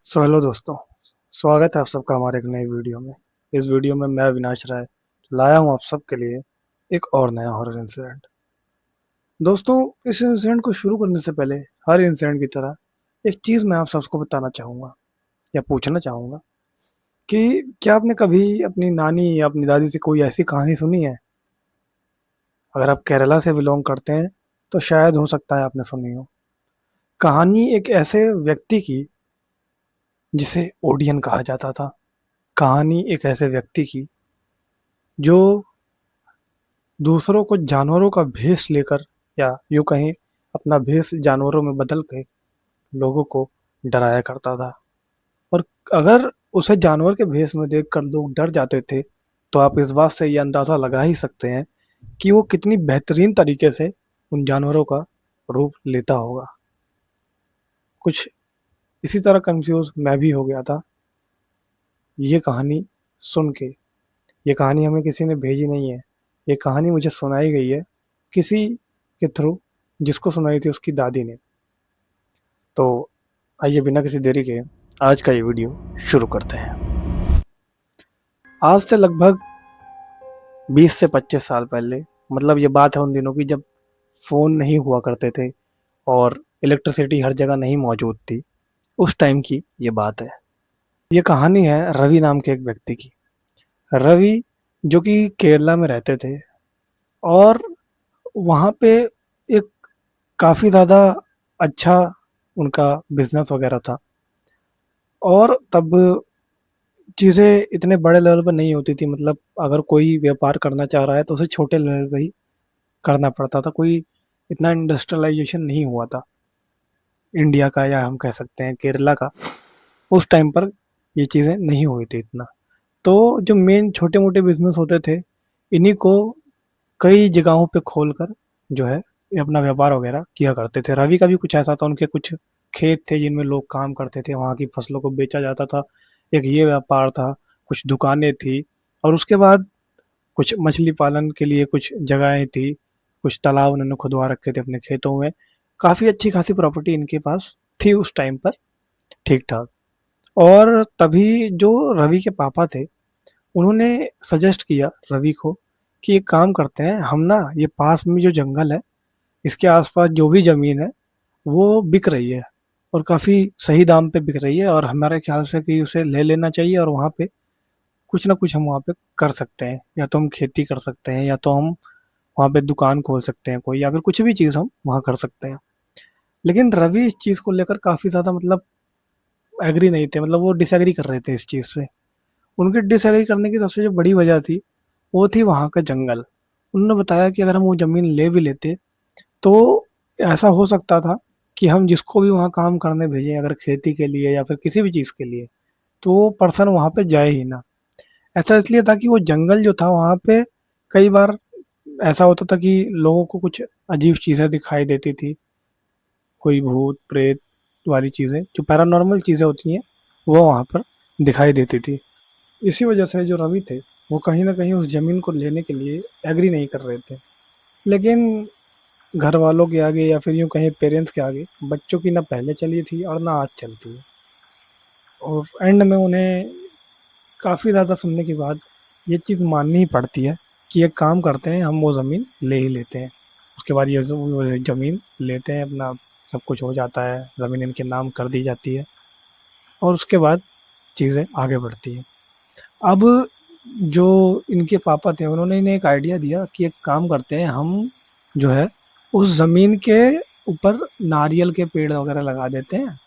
Hello दोस्तों। स्वागत है आप सबका हमारे एक नई वीडियो में। इस वीडियो में मैं अविनाश राय लाया हूँ आप सबके लिए एक और नया हॉरर इंसिडेंट। दोस्तों, इस इंसिडेंट को शुरू करने से पहले हर इंसिडेंट की तरह एक चीज़ मैं आप सबको बताना चाहूँगा या पूछना चाहूँगा कि क्या आपने कभी अपनी नानी या अपनी दादी से कोई ऐसी कहानी सुनी है? अगर आप केरला से बिलोंग करते हैं तो शायद हो सकता है आपने सुनी हो। कहानी एक ऐसे व्यक्ति की जिसे ओडियन कहा जाता था। कहानी एक ऐसे व्यक्ति की जो दूसरों को जानवरों का भेष लेकर या यूं कहें अपना भेष जानवरों में बदल के लोगों को डराया करता था। और अगर उसे जानवर के भेष में देखकर लोग डर जाते थे तो आप इस बात से ये अंदाज़ा लगा ही सकते हैं कि वो कितनी बेहतरीन तरीके से उन जानवरों का रूप लेता होगा। कुछ इसी तरह कंफ्यूज मैं भी हो गया था ये कहानी सुन के। ये कहानी हमें किसी ने भेजी नहीं है, ये कहानी मुझे सुनाई गई है किसी के थ्रू, जिसको सुनाई थी उसकी दादी ने। तो आइए बिना किसी देरी के आज का ये वीडियो शुरू करते हैं। आज से लगभग 20 से 25 साल पहले, मतलब ये बात है उन दिनों की जब फ़ोन नहीं हुआ करते थे और इलेक्ट्रिसिटी हर जगह नहीं मौजूद थी। उस टाइम की ये बात है। ये कहानी है रवि नाम के एक व्यक्ति की। रवि जो कि केरला में रहते थे और वहाँ पे एक काफ़ी ज़्यादा अच्छा उनका बिजनेस वगैरह था। और तब चीज़ें इतने बड़े लेवल पर नहीं होती थी, मतलब अगर कोई व्यापार करना चाह रहा है तो उसे छोटे लेवल पे ही करना पड़ता था। कोई इतना इंडस्ट्रियलाइजेशन नहीं हुआ था इंडिया का, या हम कह सकते हैं केरला का। उस टाइम पर ये चीज़ें नहीं हुई थी इतना। तो जो मेन छोटे मोटे बिजनेस होते थे इन्हीं को कई जगहों पे खोल कर जो है ये अपना व्यापार वगैरह किया करते थे। रवि का भी कुछ ऐसा था, उनके कुछ खेत थे जिनमें लोग काम करते थे, वहाँ की फसलों को बेचा जाता था। एक ये व्यापार था, कुछ दुकानें थी, और उसके बाद कुछ मछली पालन के लिए कुछ जगहें थी, कुछ तालाब उन्होंने खुदवा रखे थे अपने खेतों में। काफ़ी अच्छी खासी प्रॉपर्टी इनके पास थी उस टाइम पर, ठीक ठाक। और तभी जो रवि के पापा थे उन्होंने सजेस्ट किया रवि को कि एक काम करते हैं हम ना, ये पास में जो जंगल है इसके आसपास जो भी ज़मीन है वो बिक रही है और काफ़ी सही दाम पे बिक रही है, और हमारे ख्याल से कि उसे ले लेना चाहिए और वहाँ पे कुछ ना कुछ हम वहाँ पे कर सकते हैं। या तो हम खेती कर सकते हैं या तो हम वहाँ पे दुकान खोल सकते हैं कोई, या फिर कुछ भी चीज़ हम वहाँ कर सकते हैं। लेकिन रवि इस चीज़ को लेकर काफ़ी ज़्यादा मतलब एग्री नहीं थे, मतलब वो डिसएग्री कर रहे थे इस चीज़ से। उनके डिसएग्री करने की सबसे जो बड़ी वजह थी वो थी वहाँ का जंगल। उन्होंने बताया कि अगर हम वो ज़मीन ले भी लेते तो ऐसा हो सकता था कि हम जिसको भी वहाँ काम करने भेजें, अगर खेती के लिए या फिर किसी भी चीज़ के लिए, तो वो पर्सन वहाँ पे जाए ही ना। ऐसा इसलिए था कि वो जंगल जो था वहाँ पे कई बार ऐसा होता था कि लोगों को कुछ अजीब चीज़ें दिखाई देती थी, कोई भूत प्रेत वाली चीज़ें, जो पैरानॉर्मल चीज़ें होती हैं वो वहाँ पर दिखाई देती थी। इसी वजह से जो रवि थे वो कहीं ना कहीं उस ज़मीन को लेने के लिए एग्री नहीं कर रहे थे। लेकिन घर वालों के आगे या फिर यूँ कहें पेरेंट्स के आगे बच्चों की ना पहले चली थी और ना आज चलती है। और एंड में उन्हें काफ़ी ज़्यादा सुनने के बाद ये चीज़ माननी ही पड़ती है कि एक काम करते हैं, हम वो ज़मीन ले ही लेते हैं। उसके बाद ये वो ज़मीन लेते हैं, अपना सब कुछ हो जाता है, ज़मीन इनके नाम कर दी जाती है और उसके बाद चीज़ें आगे बढ़ती हैं। अब जो इनके पापा थे उन्होंने इन्हें एक आइडिया दिया कि एक काम करते हैं, हम जो है उस ज़मीन के ऊपर नारियल के पेड़ वगैरह लगा देते हैं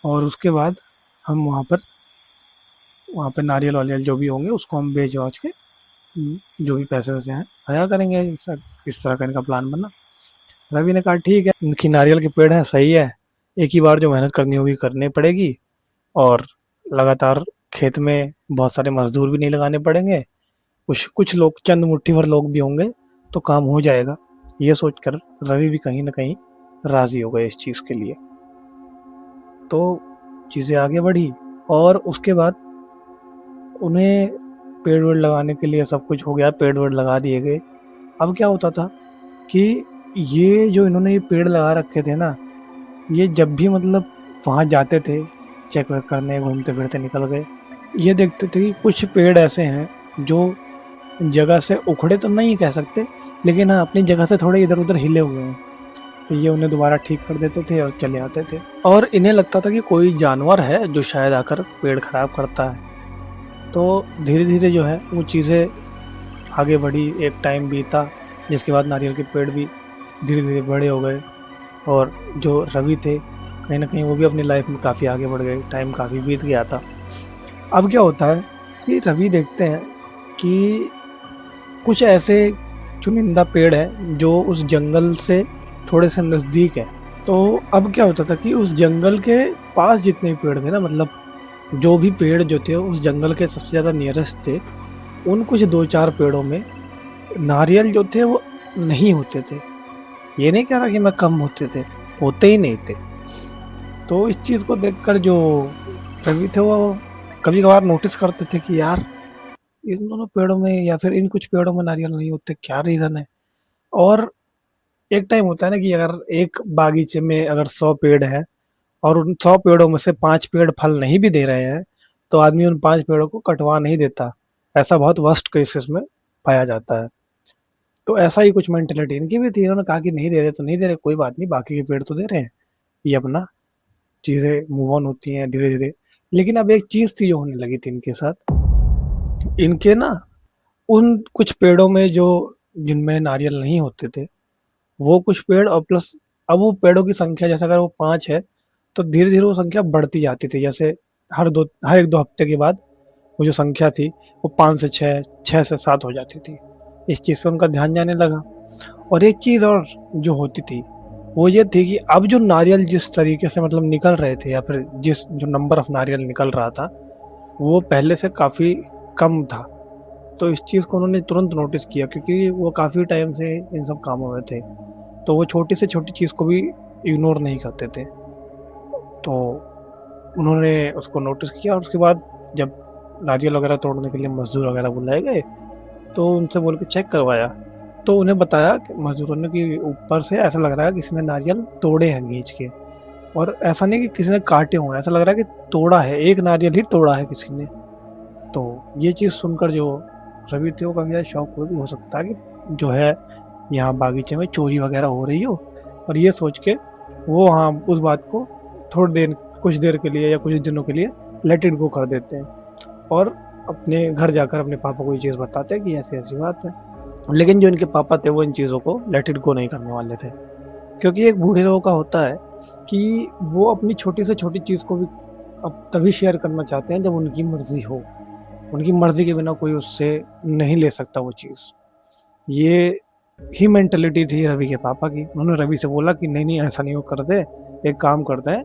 और उसके बाद हम वहाँ पे नारियल वारियल जो भी होंगे उसको हम बेच बाच के जो भी पैसे वैसे हैं आया करेंगे। इस तरह का इनका प्लान बना। रवि ने कहा ठीक है, इनकी नारियल के पेड़ हैं, सही है, एक ही बार जो मेहनत करनी होगी करनी पड़ेगी और लगातार खेत में बहुत सारे मजदूर भी नहीं लगाने पड़ेंगे, कुछ कुछ लोग, चंद मुट्ठी भर लोग भी होंगे तो काम हो जाएगा। ये सोचकर रवि भी कहीं ना कहीं राजी हो गए इस चीज़ के लिए। तो चीज़ें आगे बढ़ी और उसके बाद उन्हें पेड़ वेड़ लगाने के लिए सब कुछ हो गया, पेड़ वेड़ लगा दिए गए। अब क्या होता था कि ये जो इन्होंने ये पेड़ लगा रखे थे ना, ये जब भी मतलब वहाँ जाते थे चेक वेक करने घूमते फिरते निकल गए। ये देखते थे कि कुछ पेड़ ऐसे हैं जो जगह से उखड़े तो नहीं कह सकते, लेकिन हाँ अपनी जगह से थोड़े इधर उधर हिले हुए हैं। तो ये उन्हें दोबारा ठीक कर देते थे और चले आते थे, और इन्हें लगता था कि कोई जानवर है जो शायद आकर पेड़ खराब करता है। तो धीरे धीरे जो है वो चीज़ें आगे बढ़ी, एक टाइम बीता जिसके बाद नारियल के पेड़ भी धीरे धीरे बड़े हो गए, और जो रवि थे कहीं ना कहीं वो भी अपनी लाइफ में काफ़ी आगे बढ़ गए, टाइम काफ़ी बीत गया था। अब क्या होता है कि रवि देखते हैं कि कुछ ऐसे चुनिंदा पेड़ हैं जो उस जंगल से थोड़े से नज़दीक है। तो अब क्या होता था कि उस जंगल के पास जितने भी पेड़ थे ना, मतलब जो भी पेड़ जो थे उस जंगल के सबसे ज़्यादा नियरेस्ट थे, उन कुछ 2-4 पेड़ों में नारियल जो थे वो नहीं होते थे। ये नहीं कह रहा कि मैं कम होते थे, होते ही नहीं थे। तो इस चीज़ को देखकर जो रवि थे वो कभी-कभार नोटिस करते थे कि यार इन दोनों पेड़ों में या फिर इन कुछ पेड़ों में नारियल नहीं होते, क्या रीज़न है? और एक टाइम होता है ना कि अगर एक बागीचे में अगर 100 पेड़ हैं और उन 100 पेड़ों में से 5 पेड़ फल नहीं भी दे रहे हैं, तो आदमी उन 5 पेड़ों को कटवा नहीं देता। ऐसा बहुत वर्स्ट केसेस में पाया जाता है। तो ऐसा ही कुछ मेंटालिटी इनकी भी थी। इन्होंने कहा कि नहीं दे रहे तो नहीं दे रहे, कोई बात नहीं, बाकी के पेड़ तो दे रहे हैं। ये अपना चीज़ें मूव ऑन होती हैं धीरे-धीरे। लेकिन अब एक चीज़ थी जो होने लगी थी इनके साथ। इनके ना उन कुछ पेड़ों में जो जिनमें नारियल नहीं होते थे, वो कुछ पेड़ और प्लस अब वो पेड़ों की संख्या जैसे अगर वो 5 है, तो धीरे-धीरे वो संख्या बढ़ती जाती थी। जैसे हर 1-2 हफ्ते के बाद वो जो संख्या थी वो 5 से 6, 6 से 7 हो जाती थी। इस चीज़ पे उनका ध्यान जाने लगा। और एक चीज़ और जो होती थी, वो ये थी कि अब जो नारियल जिस तरीके से मतलब निकल रहे थे, या फिर जिस जो नंबर ऑफ नारियल निकल रहा था, वो पहले से काफ़ी कम था। तो इस चीज़ को उन्होंने तुरंत नोटिस किया, क्योंकि वो काफ़ी टाइम से इन सब कामों में थे। तो वो छोटी से छोटी चीज़ को भी इग्नोर नहीं करते थे। तो उन्होंने उसको नोटिस किया, और उसके बाद जब नारियल वगैरह तोड़ने के लिए मज़दूर वगैरह बुलाए गए, तो उनसे बोल के चेक करवाया। तो उन्हें बताया कि मज़दूरों ने कि ऊपर से ऐसा लग रहा है किसी ने नारियल तोड़े हैं खींच के, और ऐसा नहीं कि किसी ने काटे हों, ऐसा लग रहा है कि तोड़ा है, एक नारियल ही तोड़ा है किसी ने। तो ये चीज़ सुनकर जो रवि थे वो काफ़ी ज़्यादा शॉक हुए कि हो सकता है कि जो है यहाँ बागीचे में चोरी वगैरह हो रही हो। और ये सोच के वो हाँ उस बात को थोड़ी देर कुछ देर के लिए या कुछ दिनों के लिए लेट इट गो कर देते हैं, और अपने घर जाकर अपने पापा को ये चीज़ बताते हैं कि ऐसी ऐसी बात है। लेकिन जो इनके पापा थे वो इन चीज़ों को लेट इट गो नहीं करने वाले थे, क्योंकि एक बूढ़े लोगों का होता है कि वो अपनी छोटी से छोटी चीज़ को भी अब तभी शेयर करना चाहते हैं जब उनकी मर्ज़ी हो। उनकी मर्ज़ी के बिना कोई उससे नहीं ले सकता वो चीज़। ये ही मेंटालिटी थी रवि के पापा की। उन्होंने रवि से बोला कि नहीं, नहीं ऐसा नहीं वो करते, एक काम करते हैं,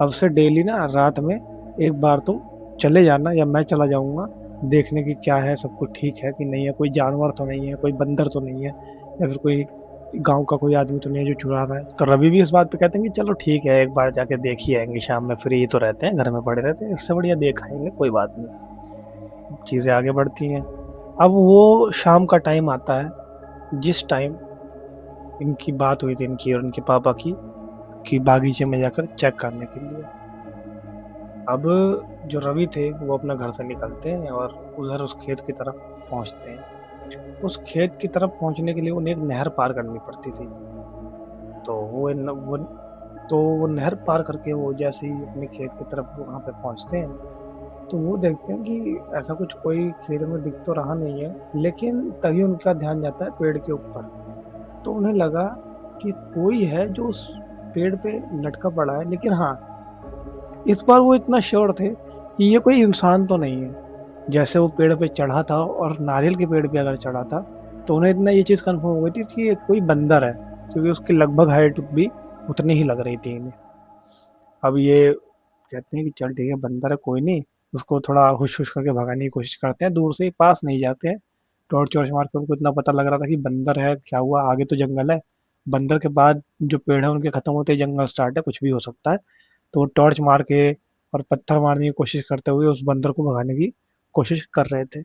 अब से डेली ना रात में एक बार तुम चले जाना या मैं चला जाऊँगा देखने की क्या है, सब कुछ ठीक है कि नहीं है, कोई जानवर तो नहीं है, कोई बंदर तो नहीं है, या फिर कोई गाँव का कोई आदमी तो नहीं है जो चुरा रहा है। तो रवि भी इस बात पे कहते हैं कि चलो ठीक है, एक बार जाके देख ही आएँगे, शाम में फ्री तो रहते हैं, घर में पड़े रहते हैं, इससे बढ़िया देख आएँगे, कोई बात नहीं। चीज़ें आगे बढ़ती हैं। अब वो शाम का टाइम आता है जिस टाइम इनकी बात हुई थी इनकी और इनके पापा की, कि बागीचे में जाकर चेक करने के लिए। अब जो रवि थे वो अपना घर से निकलते हैं और उधर उस खेत की तरफ पहुंचते हैं। उस खेत की तरफ पहुंचने के लिए उन्हें एक नहर पार करनी पड़ती थी। तो वो नहर पार करके वो जैसे ही अपने खेत की तरफ वहाँ पे पहुंचते हैं, तो वो देखते हैं कि ऐसा कुछ कोई खेत में दिख तो रहा नहीं है, लेकिन तभी उनका ध्यान जाता है पेड़ के ऊपर। तो उन्हें लगा कि कोई है जो उस पेड़ पे लटका पड़ा है, लेकिन हाँ इस बार वो इतना श्योर थे कि ये कोई इंसान तो नहीं है। जैसे वो पेड़ पे चढ़ा था और नारियल के पेड़ पे अगर चढ़ा था, तो उन्हें इतना ये चीज़ कन्फर्म हो गई थी कि ये कोई बंदर है, क्योंकि उसकी लगभग हाइट भी उतनी ही लग रही थी इन्हें। अब ये कहते हैं कि चल ठीक है, बंदर है कोई नहीं, उसको थोड़ा हुश-हुश करके भगाने की कोशिश करते हैं, दूर से ही, पास नहीं जाते हैं। टॉर्च-वॉर्च मार के उनको इतना पता लग रहा था कि बंदर है, क्या हुआ, आगे तो जंगल है। बंदर के बाद जो पेड़ है उनके खत्म होते ही जंगल स्टार्ट है, कुछ भी हो सकता है। तो वो टॉर्च मार के और पत्थर मारने की कोशिश करते हुए उस बंदर को भगाने की कोशिश कर रहे थे।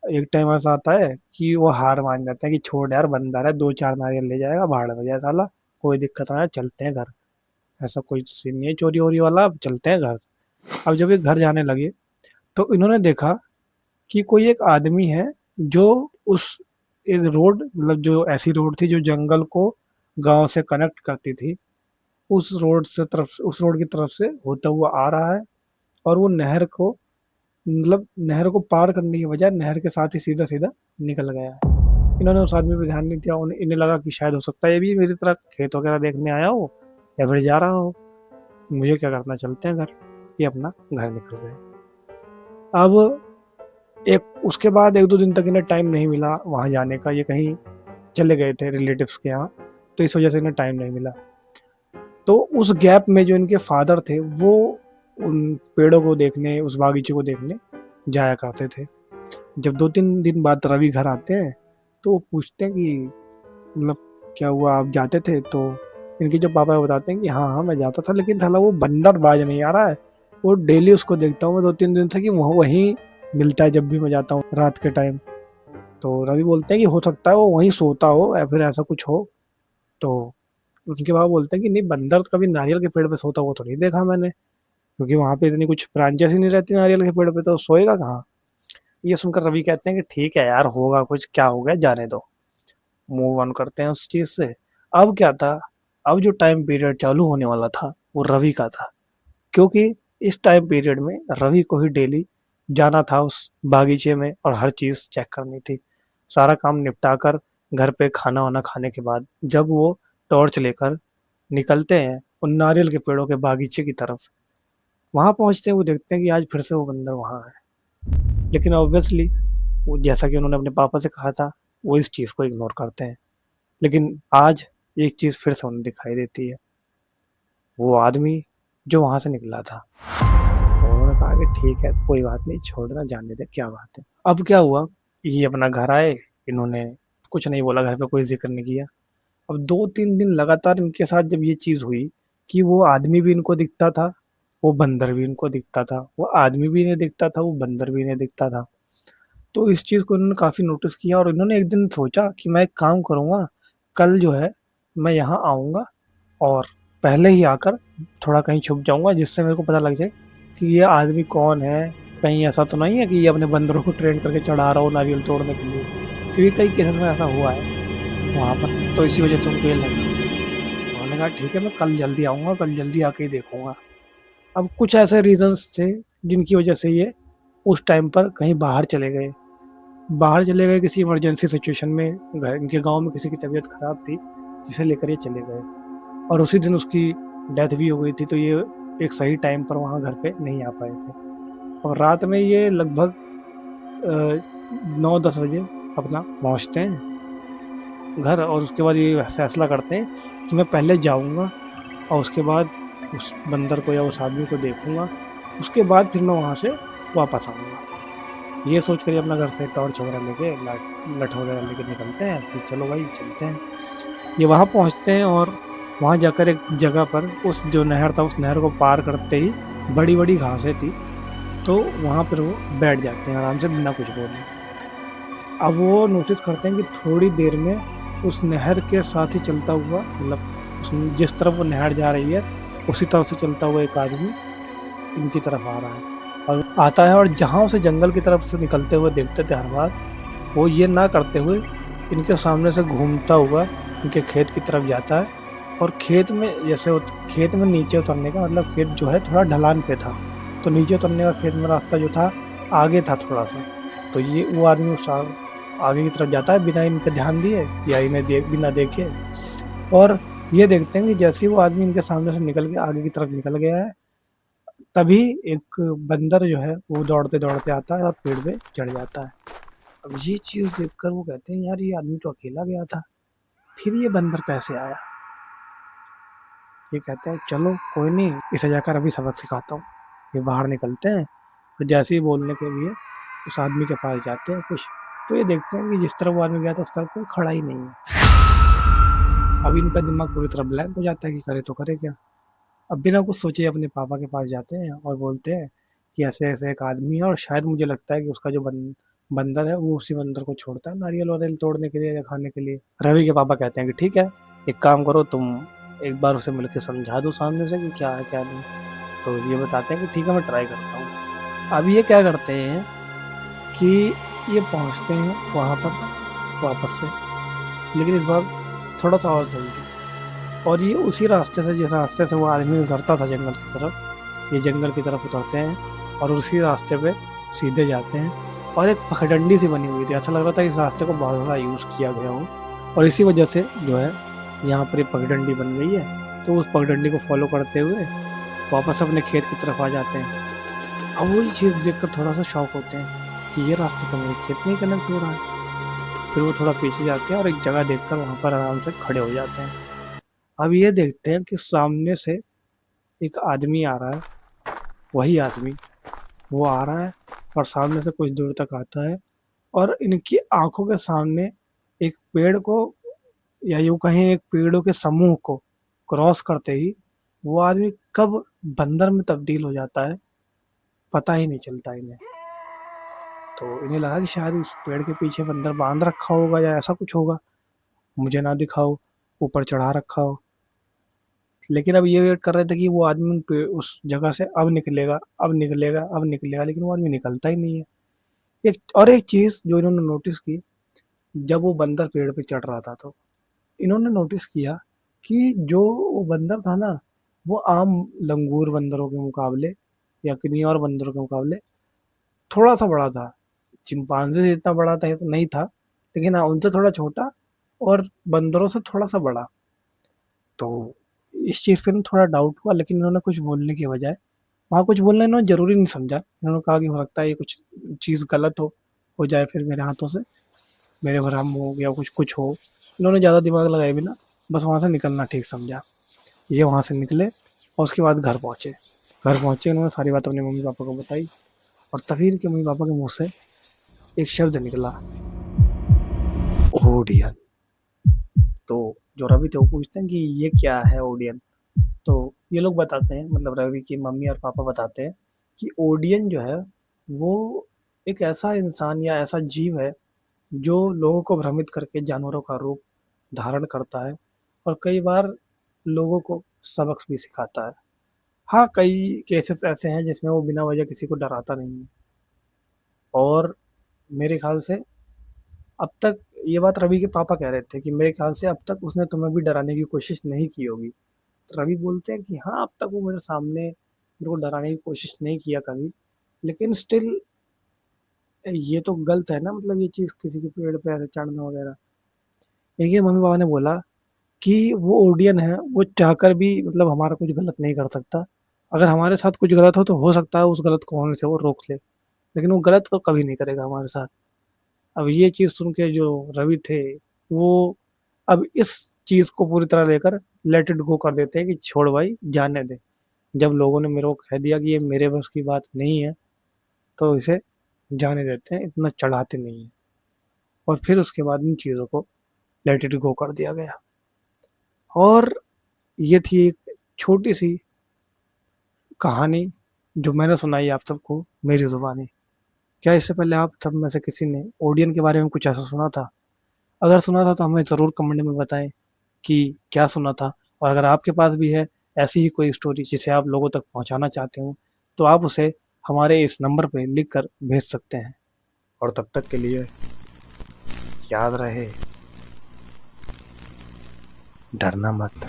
एक टाइम ऐसा आता है कि वो हार मान जाते हैं कि छोड़ यार, बंदर है, 2-4 नारियल ले जाएगा, भाड़ में जाए साला, कोई दिक्कत ना है, चलते हैं घर। ऐसा कोई सीन नहीं है चोरी वोरी वाला, अब चलते हैं घर। अब जब ये घर जाने लगे तो इन्होंने देखा कि कोई एक आदमी है जो उस एक रोड, मतलब जो ऐसी रोड थी जो जंगल को गांव से कनेक्ट करती थी, उस रोड की तरफ से होता हुआ आ रहा है। और वो नहर को, मतलब नहर को पार करने की बजाय नहर के साथ ही सीधा सीधा निकल गया है। इन्होंने उस आदमी पे ध्यान नहीं दिया, इन्हें लगा कि शायद हो सकता है ये भी मेरी तरह खेत वगैरह देखने आया हो या फिर जा रहा हो, मुझे क्या करना, चलते हैं घर। ये अपना घर निकल गए। अब एक उसके बाद 1-2 दिन तक इन्हें टाइम नहीं मिला वहां जाने का, ये कहीं चले गए थे रिलेटिव्स के यहाँ, तो इस वजह से इन्हें टाइम नहीं मिला। तो उस गैप में जो इनके फादर थे वो उन पेड़ों को देखने, उस बागीचे को देखने जाया करते थे। जब 2-3 दिन बाद रवि घर आते हैं तो वो पूछते हैं कि मतलब क्या हुआ, आप जाते थे? तो इनके जो पापा बताते हैं कि हाँ हाँ मैं जाता था, लेकिन साला वो बंदर बाज नहीं आ रहा है। वो डेली उसको देखता हूँ मैं 2-3 दिन से कि वो वहीं मिलता है जब भी मैं जाता हूँ रात के टाइम। तो रवि बोलते हैं कि हो सकता है वो वहीं सोता हो या फिर ऐसा कुछ हो। तो उनके बाबा बोलते हैं कि नहीं, बंदर तो कभी नारियल के पेड़ पे सोता हुआ तो नहीं देखा मैंने, क्योंकि वहां पे इतनी कुछ ब्रांचेस ही नहीं रहती नारियल के पेड़ पे, तो सोएगा कहाँ। ये सुनकर रवि कहते हैं कि ठीक है यार, होगा कुछ, क्या हो गया, जाने दो, मूव ऑन करते हैं उस चीज से। अब क्या था, अब जो टाइम पीरियड चालू होने वाला था वो रवि का था, क्योंकि इस टाइम पीरियड में रवि को ही डेली जाना था उस बागीचे में और हर चीज चेक करनी थी। सारा काम निपटा कर घर पे खाना वाना खाने के बाद जब वो टॉर्च लेकर निकलते हैं उन नारियल के पेड़ों के बागीचे की तरफ, वहां पहुंचते हैं वो देखते हैं कि आज फिर से वो बंदर वहां है। लेकिन ऑब्वियसली वो, जैसा कि उन्होंने अपने पापा से कहा था, वो इस चीज को इग्नोर करते हैं। लेकिन आज एक चीज फिर से उन्हें दिखाई देती है, वो आदमी जो वहां से निकला था। तो उन्होंने कहा कि ठीक है, कोई बात नहीं, छोड़ देना, जाने दे, क्या बात है। अब क्या हुआ, ये अपना घर आए, इन्होंने कुछ नहीं बोला, घर पे कोई जिक्र नहीं किया। अब 2-3 दिन लगातार इनके साथ जब ये चीज हुई कि वो आदमी भी इनको दिखता था, वो बंदर भी इनको दिखता था, वो आदमी भी इन्हें दिखता था, वो बंदर भी इन्हें दिखता था। तो इस चीज को इन्होंने काफी नोटिस किया और इन्होंने एक दिन सोचा कि मैं एक काम करूंगा, कल जो है मैं यहाँ आऊंगा और पहले ही आकर थोड़ा कहीं छुप जाऊंगा, जिससे मेरे को पता लग जाए कि ये आदमी कौन है। कहीं ऐसा तो नहीं है कि ये अपने बंदरों को ट्रेन करके चढ़ा रहा हो नारियल तोड़ने के लिए, क्योंकि कई केसेस में ऐसा हुआ है वहां पर, तो इसी वजह से उनको ये लगा। उन्होंने कहा ठीक है, मैं कल जल्दी आऊंगा, कल जल्दी आके ही देखूंगा। अब कुछ ऐसे रीजंस थे जिनकी वजह से ये उस टाइम पर कहीं बाहर चले गए किसी इमरजेंसी सिचुएशन में। इनके गांव में किसी की तबीयत खराब थी जिसे लेकर ये चले गए, और उसी दिन उसकी डेथ भी हो गई थी, तो ये एक सही टाइम पर वहाँ घर पे नहीं आ पाए थे। और रात में ये लगभग 9-10 बजे अपना पहुँचते हैं घर, और उसके बाद ये फैसला करते हैं कि मैं पहले जाऊँगा और उसके बाद उस बंदर को या उस आदमी को देखूंगा, उसके बाद फिर मैं वहाँ से वापस आऊँगा। ये सोच कर ये अपना घर से टॉर्च वगैरह लेके, लठ वगैरह लेके निकलते हैं कि चलो भाई चलते हैं। ये वहाँ पहुँचते हैं और वहाँ जाकर एक जगह पर, उस जो नहर था उस नहर को पार करते ही बड़ी बड़ी घासें थी, तो वहाँ पर वो बैठ जाते हैं आराम से बिना कुछ बोले। अब वो नोटिस करते हैं कि थोड़ी देर में उस नहर के साथ ही चलता हुआ, मतलब जिस तरफ वो नहर जा रही है उसी तरफ से चलता हुआ एक आदमी इनकी तरफ आ रहा है, और आता है, और जहाँ उसे जंगल की तरफ से निकलते हुए देखते थे हर बार, वो ये ना करते हुए इनके सामने से घूमता हुआ इनके खेत की तरफ जाता है। और खेत में खेत में नीचे उतरने का मतलब, खेत जो है थोड़ा ढलान पे था, तो नीचे उतरने का खेत में रास्ता जो था आगे था थोड़ा सा। तो ये वो आदमी उस आगे की तरफ जाता है बिना इन पे ध्यान दिए या इन्हें बिना देखे। और ये देखते हैं कि जैसे ही वो आदमी इनके सामने से निकल के आगे की तरफ निकल गया है, तभी एक बंदर जो है वो दौड़ते दौड़ते आता है और पेड़ पे चढ़ जाता है। अब ये चीज देखकर वो कहते हैं यार, ये आदमी तो अकेला गया था, फिर ये बंदर कैसे आया। ये कहते हैं चलो कोई नहीं, इसे जाकर अभी सबक सिखाता हूँ। ये बाहर निकलते हैं और जैसे ही बोलने के लिए उस आदमी के पास जाते हैं कुछ, तो ये देखते हैं कि जिस तरफ वो आदमी गया था उस तरफ कोई खड़ा ही नहीं है। अब इनका दिमाग पूरी तरह ब्लैंक हो जाता है कि करे तो करे क्या। अब बिना कुछ सोचे अपने पापा के पास जाते हैं और बोलते हैं कि ऐसे ऐसे एक आदमी है, और शायद मुझे लगता है कि उसका जो बंदर है वो उसी बंदर को छोड़ता है नारियल वारियल तोड़ने के लिए या खाने के लिए। रवि के पापा कहते हैं कि ठीक है, एक काम करो तुम, एक बार उसे मिलकर समझा दो सामने से कि क्या है क्या नहीं। तो ये बताते हैं कि ठीक है मैं ट्राई करता हूँ। अब ये क्या करते हैं कि ये पहुँचते हैं वहाँ पर वापस से, लेकिन इस बार थोड़ा सा और जल्दी, और ये उसी रास्ते से जिस रास्ते से वो आदमी उतरता था जंगल की तरफ, ये जंगल की तरफ उतरते हैं और उसी रास्ते पे सीधे जाते हैं। और एक पगडंडी सी बनी हुई थी, ऐसा लग रहा था इस रास्ते को बहुत ज़्यादा यूज़ किया गया हो, और इसी वजह से जो है यहाँ पर ये पगडंडी बन गई है। तो उस पगडंडी को फॉलो करते हुए वापस अपने खेत की तरफ आ जाते हैं। अब वही चीज़ देखकर थोड़ा सा शॉक होते हैं कि ये रास्ता तो मेरे खेत में ही कनेक्ट हो रहा है। फिर वो थोड़ा पीछे जाते हैं और एक जगह देखकर वहाँ पर आराम से खड़े हो जाते हैं। अब ये देखते हैं कि सामने से एक आदमी आ रहा है, वही आदमी वो आ रहा है और सामने से कुछ दूर तक आता है, और इनकी आंखों के सामने एक पेड़ को, या यूं कहें एक पेड़ों के समूह को क्रॉस करते ही वो आदमी कब बंदर में तब्दील हो जाता है पता ही नहीं चलता इन्हें। तो इन्हें लगा कि शायद उस पेड़ के पीछे बंदर बांध रखा होगा या ऐसा कुछ होगा, मुझे ना दिखाओ, ऊपर चढ़ा रखा हो। लेकिन अब ये वेट कर रहे थे कि वो आदमी उस जगह से अब निकलेगा, अब निकलेगा, अब निकलेगा, लेकिन वो आदमी निकलता ही नहीं है। एक चीज जो इन्होंने नोटिस की, जब वो बंदर पेड़ पे चढ़ रहा था तो इन्होंने नोटिस किया कि जो वो बंदर था ना, वो आम लंगूर बंदरों के मुकाबले या किन्हीं और बंदरों के मुकाबले थोड़ा सा बड़ा था। चिंपांजी से इतना बड़ा था तो नहीं था, लेकिन हाँ उनसे थोड़ा छोटा और बंदरों से थोड़ा सा बड़ा। तो इस चीज़ पे ना थोड़ा डाउट हुआ, लेकिन इन्होंने कुछ बोलने की बजाय, वहाँ कुछ बोलना इन्होंने ज़रूरी नहीं समझा। इन्होंने कहा कि हो सकता है ये कुछ चीज़ गलत हो जाए फिर मेरे हाथों से, मेरे भ्रम हो या कुछ कुछ हो। इन्होंने ज़्यादा दिमाग लगाए बिना बस वहाँ से निकलना ठीक समझा। ये वहाँ से निकले और उसके बाद घर पहुँचे। घर पहुँचे उन्होंने सारी बात अपने मम्मी पापा को बताई, और तभी इनके मम्मी पापा के मुँह से एक शब्द निकला, ओडियन। तो जो रवि थे वो पूछते हैं कि ये क्या है ओडियन। तो ये लोग बताते हैं, मतलब रवि की मम्मी और पापा बताते हैं कि ओडियन जो है वो एक ऐसा इंसान या ऐसा जीव है जो लोगों को भ्रमित करके जानवरों का रूप धारण करता है, और कई बार लोगों को सबक भी सिखाता है। हाँ, कई केसेस ऐसे हैं जिसमें वो बिना वजह किसी को डराता नहीं है। और मेरे ख्याल से अब तक, ये बात रवि के पापा कह रहे थे कि मेरे ख्याल से अब तक उसने तुम्हें भी डराने की कोशिश नहीं की होगी। रवि बोलते हैं कि हाँ, अब तक वो मेरे सामने मेरे को डराने की कोशिश नहीं किया कभी, लेकिन स्टिल ये तो गलत है ना, मतलब ये चीज़ किसी के पेड़ पे ऐसे चढ़ना वगैरह। इनके मम्मी पापा ने बोला कि वो ओडियन है, वो चाहकर भी मतलब हमारा कुछ गलत नहीं कर सकता। अगर हमारे साथ कुछ गलत हो सकता है उस गलत को होने से वो रोक ले, लेकिन वो गलत तो कभी नहीं करेगा हमारे साथ। अब ये चीज़ सुन के जो रवि थे वो अब इस चीज़ को पूरी तरह लेकर लेट इट गो कर देते हैं कि छोड़ भाई, जाने दे। जब लोगों ने मेरे को कह दिया कि ये मेरे बस की बात नहीं है तो इसे जाने देते हैं, इतना चढ़ाते नहीं हैं। और फिर उसके बाद इन चीज़ों को लेट इट गो कर दिया गया। और ये थी एक छोटी सी कहानी जो मैंने सुनाई आप सबको मेरी ज़ुबानी। क्या इससे पहले आप सब में से किसी ने ओडियन के बारे में कुछ ऐसा सुना था? अगर सुना था तो हमें ज़रूर कमेंट में बताएं कि क्या सुना था। और अगर आपके पास भी है ऐसी ही कोई स्टोरी जिसे आप लोगों तक पहुंचाना चाहते हो, तो आप उसे हमारे इस नंबर पे लिख कर भेज सकते हैं। और तब तक के लिए याद रहे, डरना मत।